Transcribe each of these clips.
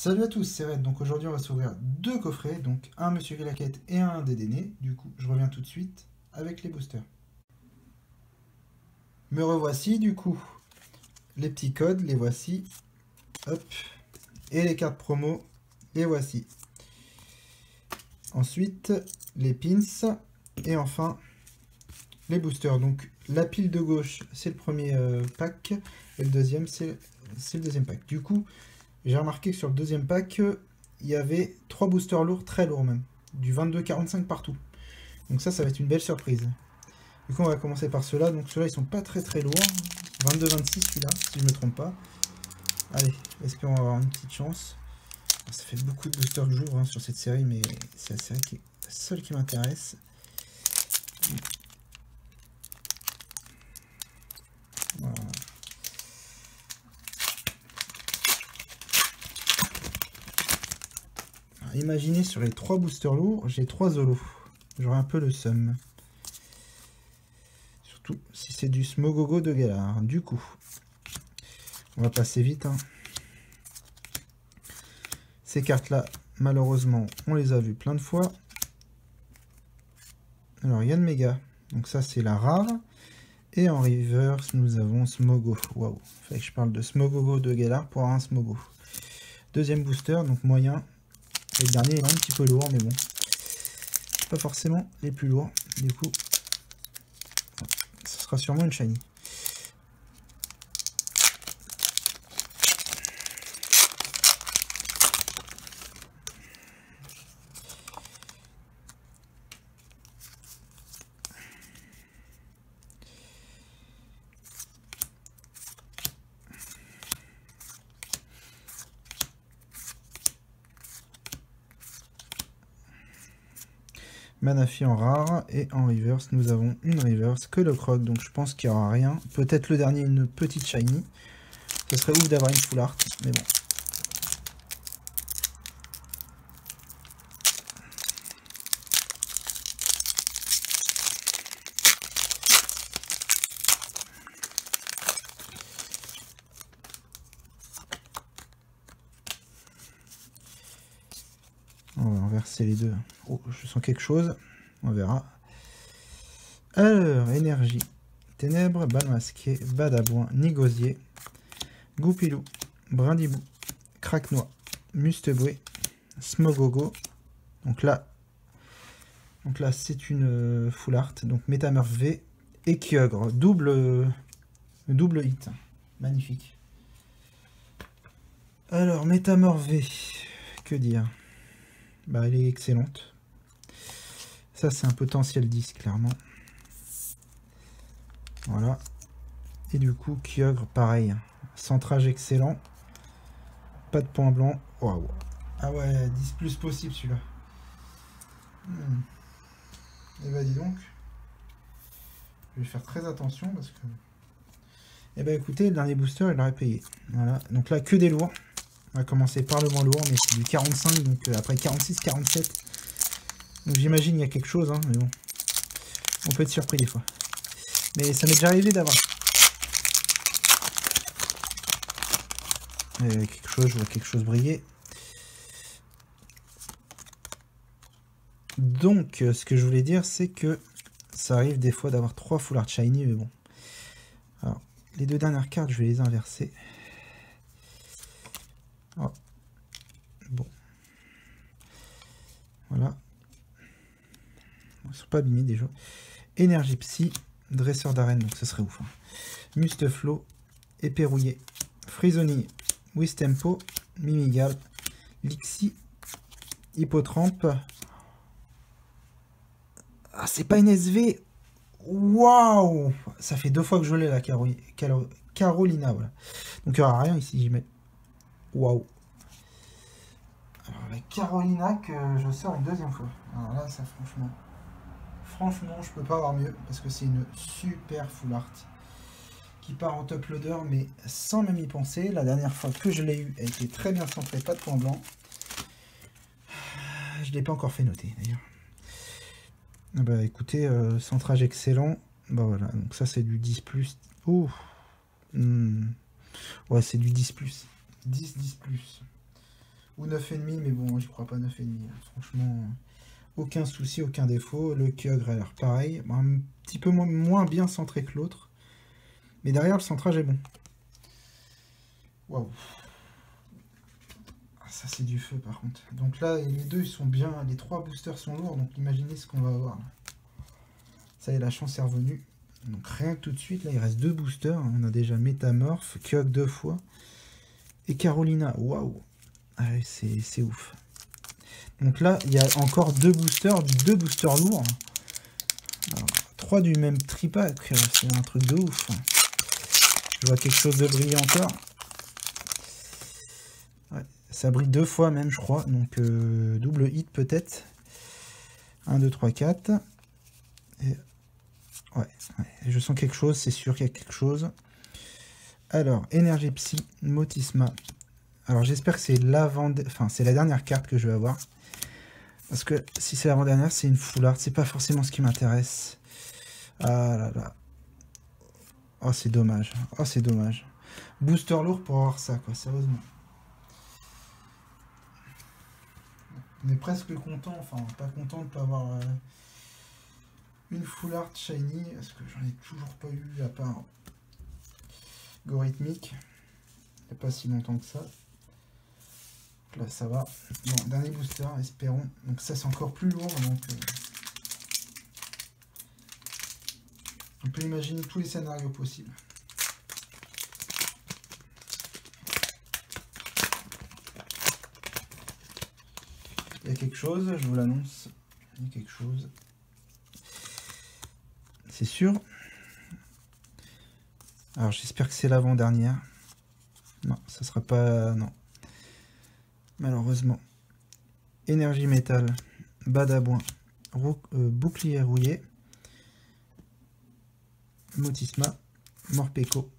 Salut à tous, c'est Red. Donc aujourd'hui on va s'ouvrir deux coffrets, donc un Monsieur Glaquette et un Dédéné. Du coup je reviens tout de suite avec les boosters. Me revoici du coup. Les petits codes, les voici. Hop. Et les cartes promo, les voici. Ensuite les pins. Et enfin les boosters. Donc la pile de gauche c'est le premier pack. Et le deuxième c'est le deuxième pack. Du coup j'ai remarqué que sur le deuxième pack, il y avait 3 boosters lourds, très lourds même. Du 22-45 partout. Donc ça va être une belle surprise. Du coup, on va commencer par ceux-là. Donc ceux-là, ils sont pas très lourds. 22-26 celui-là, si je me trompe pas. Allez, espérons avoir une petite chance. Ça fait beaucoup de boosters que j'ouvre sur cette série, mais c'est la série qui est la seule qui m'intéresse. Voilà. Alors, imaginez sur les 3 boosters lourds, j'ai 3 Zolos. J'aurai un peu le seum. Surtout si c'est du Smogogo de Galar. Du coup, on va passer vite. Ces cartes-là, malheureusement, on les a vues plein de fois. Alors, Yann Mega. Donc ça, c'est la rare. Et en reverse, nous avons Smogo. Waouh. Fallait que je parle de Smogogo de Galar pour avoir un Smogo. Deuxième booster, donc moyen. Et le dernier est un petit peu lourd, mais bon. Pas forcément les plus lourds. Du coup, ce sera sûrement une shiny. Manafi en rare, et en reverse, nous avons une reverse que le croc, donc je pense qu'il n'y aura rien. Peut-être le dernier, une petite shiny. Ce serait ouf d'avoir une full art, mais bon. On va inverser les deux. Oh, je sens quelque chose. On verra. Alors, énergie. Ténèbres, balle masquée, badabouin, nigosier, goupilou, brindibou, craquenois, musteboué, smogogo. Donc là c'est une full art. Donc métamorphe V et Kyogre. Double hit. Magnifique. Alors, métamorphe V. Que dire? Bah, elle est excellente. Ça, c'est un potentiel 10, clairement. Voilà. Et du coup, Kyogre, pareil. Centrage excellent. Pas de point blanc. Waouh. Ah ouais, 10 plus possible celui-là. Et bah dis donc. Je vais faire très attention parce que... Et bah écoutez, le dernier booster, il l'aurait payé. Voilà. Donc là, que des lourds. On va commencer par le moins lourd, mais c'est du 45, donc après 46, 47. Donc j'imagine il y a quelque chose, mais bon. On peut être surpris des fois. Mais ça m'est déjà arrivé d'avoir... quelque chose, je vois quelque chose briller. Donc, ce que je voulais dire, c'est que ça arrive des fois d'avoir 3 full art shiny, mais bon. Alors, les deux dernières cartes, je vais les inverser. Oh. Bon. Voilà. Ils ne sont pas abîmés déjà. Énergie Psy, dresseur d'arène, donc ce serait ouf. Musteflo, épée rouillée, Frisonnier, Wistempo, Mimigal, Lixie, Hippotrampe. Ah, c'est pas une SV. Waouh! Ça fait 2 fois que je l'ai la Carolina, voilà. Donc il n'y aura rien ici, j'y mets. Waouh! Alors la Carolina que je sors une deuxième fois. Alors là, ça franchement, je peux pas avoir mieux parce que c'est une super full art qui part en top loader, mais sans même y penser. La dernière fois que je l'ai eu, elle était très bien centrée, pas de point blanc. Je l'ai pas encore fait noter d'ailleurs. Ah bah écoutez, centrage excellent. Bah voilà, donc ça c'est du 10+. Oh. Ouais, c'est du 10+. 10+. Ou 9,5, mais bon, je crois pas 9,5. Franchement, aucun souci, aucun défaut. Le Kyogre a l'air pareil. Bon, un petit peu moins bien centré que l'autre. Mais derrière, le centrage est bon. Waouh. Ça, c'est du feu, par contre. Donc là, les deux, ils sont bien. Les 3 boosters sont lourds, donc imaginez ce qu'on va avoir. Ça y est, la chance est revenue. Donc rien que tout de suite, là, il reste 2 boosters. On a déjà Métamorphe, Kyogre 2 fois. Et Carolina. Waouh. Ah, c'est ouf. Donc là, il y a encore 2 boosters, 2 boosters lourds. Alors, 3 du même tripack, c'est un truc de ouf. Je vois quelque chose de brillant encore. Ouais, ça brille 2 fois même, je crois. Donc double hit peut-être. 1, 2, 3, 4. Et... Ouais, je sens quelque chose, c'est sûr qu'il y a quelque chose. Alors, énergie psy, Motisma. Alors j'espère que c'est c'est la dernière carte que je vais avoir. Parce que si c'est l'avant-dernière, c'est une full art. C'est pas forcément ce qui m'intéresse. Ah là là. Oh, c'est dommage. Oh, c'est dommage. Booster lourd pour avoir ça, quoi, sérieusement. On est presque content, enfin, pas content de ne pas avoir une full art shiny. Parce que j'en ai toujours pas eu, à part Gorhythmic. Il n'y a pas si longtemps que ça. Là, ça va. Bon, dernier booster, espérons. Donc ça, c'est encore plus lourd. Donc, on peut imaginer tous les scénarios possibles. Il y a quelque chose, je vous l'annonce. Il y a quelque chose. C'est sûr. Alors, j'espère que c'est l'avant-dernière. Non, ça sera pas... Non. Malheureusement. Énergie métal, Badaboin, bouclier rouillé, Motisma, Morpeko,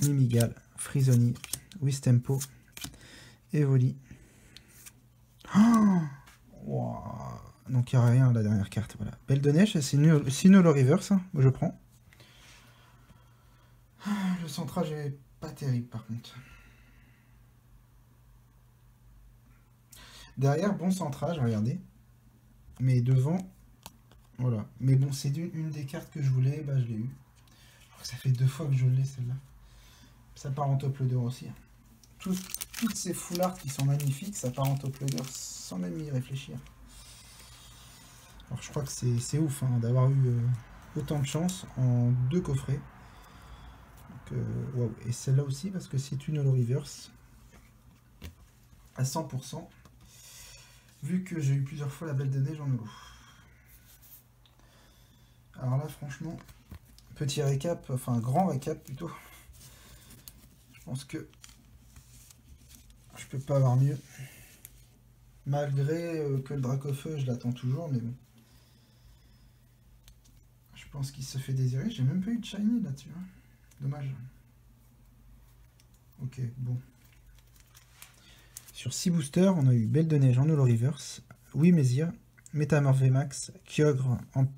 Mimigal, Frisoni, Wistempo, Evoli. Oh wow. Donc il n'y a rien à la dernière carte. Voilà. Belle de neige, c'est Sinnoh Reverse, hein. Je prends. Le centrage est pas terrible par contre. Derrière, bon centrage, regardez. Mais devant, voilà. Mais bon, c'est une des cartes que je voulais, bah je l'ai eu. Ça fait 2 fois que je l'ai celle-là. Ça part en top loader aussi. Toutes ces full art qui sont magnifiques, ça part en top loader sans même y réfléchir. Alors je crois que c'est ouf hein, d'avoir eu autant de chance en 2 coffrets. Donc, wow. Et celle-là aussi, parce que c'est une holo reverse à 100%. Vu que j'ai eu plusieurs fois la belle de neige en holo. Alors là, franchement, petit récap, enfin grand récap plutôt. Je pense que je peux pas avoir mieux. Malgré que le Dracofeu, je l'attends toujours, mais bon. Je pense qu'il se fait désirer. J'ai même pas eu de shiny là-dessus. Hein. Dommage. Ok, bon. Sur 6 boosters, on a eu Belle de Neige en holo reverse, Wimésir, Métamorphe VMAX, Kyogre en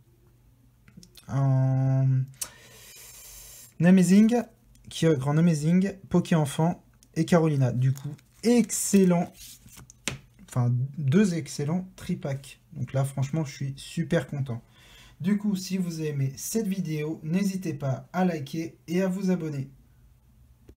Amazing, Kyogre en Amazing, Poké Enfant et Carolina. Du coup, excellent. Enfin, 2 excellents tripacks. Donc là, franchement, je suis super content. Du coup, si vous avez aimé cette vidéo, n'hésitez pas à liker et à vous abonner.